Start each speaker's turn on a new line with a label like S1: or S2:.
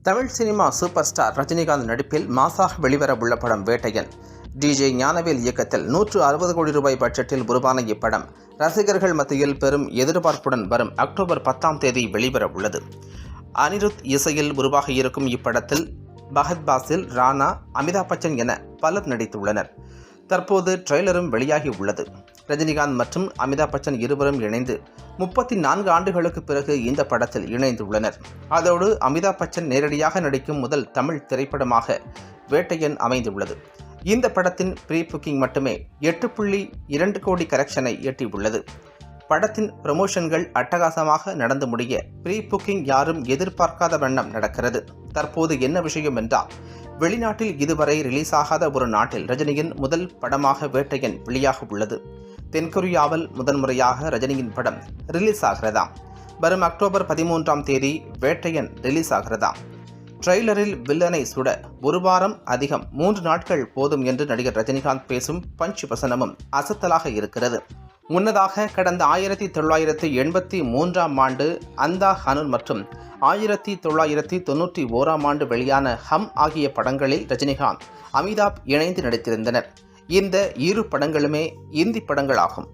S1: Tamil cinema super star Rajinikanth நடிப்பில் மாசாக வெளிவர உள்ள படம் வேட்டையன். DJ ஞானவேல் இயக்கத்தில் 160 கோடி ரூபாய் பட்ஜெட்டில் உருவான இப்படம் ரசிகர்கள் மத்தியில் பெரும் எதிர்பார்ப்புடன் வரும் அக்டோபர் 10ஆம் தேதி வெளிவர உள்ளது. அனிருத் இசையில் உருவாக இருக்கும் இப்படத்தில் பஹத் பாசில், ராணா, அமிதாப் பச்சன் என பலர் நடித்துள்ளனர். தற்போது ட்ரெய்லரும் வெளியாகி உள்ளது. ரஜினிகாந்த் மற்றும் அமிதாப் பச்சன் இருவரும் இணைந்து 34 ஆண்டுகளுக்கு பிறகு இந்த படத்தில் இணைந்துள்ளனர். அதோடு அமிதாப் பச்சன் நேரடியாக நடிக்கும் முதல் தமிழ் திரைப்படமாக வேட்டையன் அமைந்துள்ளது. இந்த படத்தின் ப்ரீ புக்கிங் மட்டுமே 8.2 கோடி கலெக்ஷனை எட்டியுள்ளது. படத்தின் ப்ரமோஷன்கள் அட்டகாசமாக நடந்து முடிய ப்ரீ புக்கிங் யாரும் எதிர்பார்க்காத வண்ணம் நடக்கிறது. தற்போது என்ன விஷயம் என்றால், வெளிநாட்டில் இதுவரை ரிலீஸ் ஆகாத ஒரு நாட்டில் ரஜினியின் முதல் படமாக வேட்டையன் வெளியாக உள்ளது. தென்கொரியாவில் முதன்முறையாக ரஜினியின் படம் ரிலீஸ் ஆகிறதாம். வரும் அக்டோபர் 13ஆம் தேதி வேட்டையன் ரிலீஸ் ஆகிறதாம். ட்ரெய்லரில் வில்லனை சுட ஒரு வாரம் அதிகம் 3 நாட்கள் போதும் என்று நடிகர் ரஜினிகாந்த் பேசும் பஞ்ச் வசனமும் அசத்தலாக இருக்கிறது. முன்னதாக கடந்த 1983ஆம் ஆண்டு அந்தா ஹனுன் மற்றும் 1991ஆம் ஆண்டு வெளியான ஹம் ஆகிய படங்களில் ரஜினிகாந்த், அமிதாப் இணைந்து நடித்திருந்தனர். இந்த இரு படங்களுமே இந்தி படங்களாகும்.